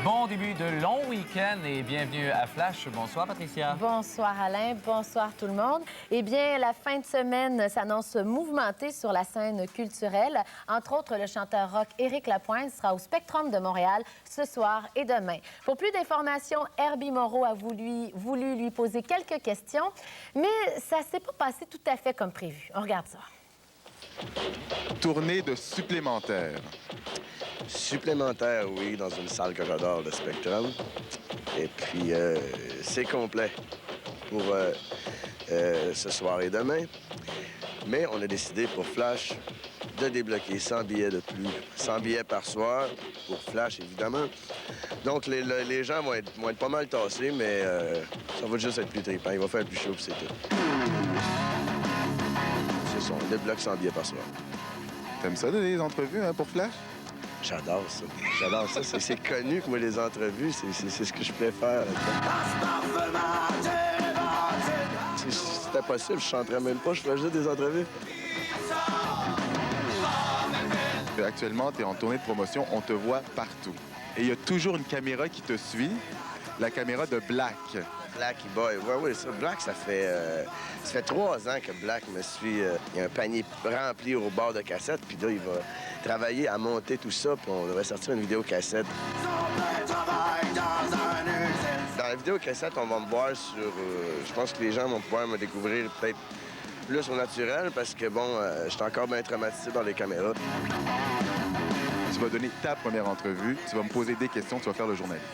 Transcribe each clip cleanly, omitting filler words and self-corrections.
Bon début de long week-end et bienvenue à Flash. Bonsoir, Patricia. Bonsoir, Alain. Bonsoir, tout le monde. Eh bien, la fin de semaine s'annonce mouvementée sur la scène culturelle. Entre autres, le chanteur rock Éric Lapointe sera au Spectrum de Montréal ce soir et demain. Pour plus d'informations, Herbie Moreau a voulu lui poser quelques questions, mais ça s'est pas passé tout à fait comme prévu. On regarde ça. Tournée de supplémentaires. Supplémentaire, oui, dans une salle que j'adore, le Spectrum. Et puis, c'est complet pour ce soir et demain. Mais on a décidé pour Flash de débloquer 100 billets de plus. 100 billets par soir pour Flash, évidemment. Donc, les gens vont être pas mal tassés, mais ça va juste être plus trippant. Il va faire plus chaud, puis c'est tout. C'est ça, on débloque 100 billets par soir. T'aimes ça, donner des entrevues pour Flash? J'adore ça. J'adore ça. C'est connu que moi, les entrevues, c'est ce que je préfère. Si c'était possible, je chanterais même pas, je ferais juste des entrevues. Actuellement, tu es en tournée de promotion, on te voit partout. Et il y a toujours une caméra qui te suit, la caméra de Black. Black Boy, oui, ça. Black, ça fait 3 ans que Black me suit. Il y a un panier rempli au bord de cassette, puis là, il va travailler à monter tout ça, puis on devrait sortir une vidéo cassette. Dans la vidéo cassette, on va me voir sur... je pense que les gens vont pouvoir me découvrir peut-être plus au naturel, parce que, bon, je suis encore bien traumatisé dans les caméras. Tu vas donner ta première entrevue, tu vas me poser des questions, tu vas faire le journaliste.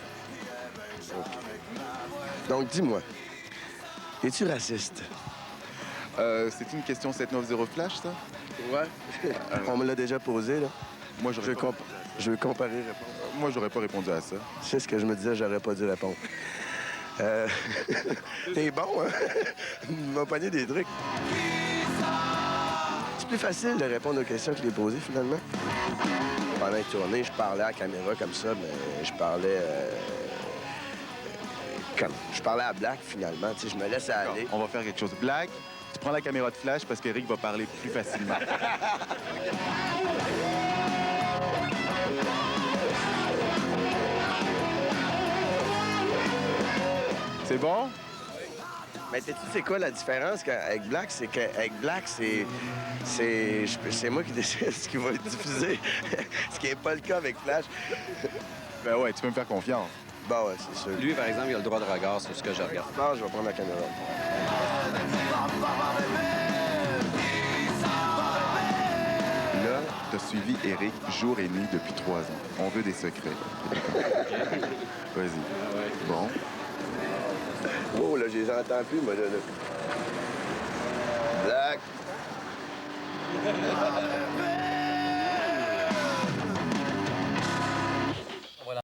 OK. Donc, dis-moi, es-tu raciste? C'est une question 790 Flash, ça? Ouais. On me l'a déjà posé, là. Moi, Je veux comparer répondre. Moi, j'aurais pas répondu à ça. C'est ce que je me disais, j'aurais pas dû répondre. T'es bon, hein? Il m'a pogné des trucs. C'est plus facile de répondre aux questions que de les poser, finalement. Pendant une tournée, je parlais à la caméra comme ça, mais je parlais... Je parlais à Black, finalement. Tu sais, je me laisse aller. On va faire quelque chose. Black, tu prends la caméra de Flash parce qu'Éric va parler plus facilement. C'est bon? Mais sais-tu, c'est quoi la différence avec Black? C'est qu'avec Black, c'est moi qui décide ce qui va être diffusé. Ce qui n'est pas le cas avec Flash. Ben ouais, tu peux me faire confiance. Bon, ouais, c'est sûr. Lui, par exemple, il a le droit de regard sur ce que je regarde. Non, je vais prendre la caméra. Là, t'as suivi Éric jour et nuit depuis 3 ans. On veut des secrets. Vas-y. Bon. Oh, là, je les entends plus, moi, là. Black.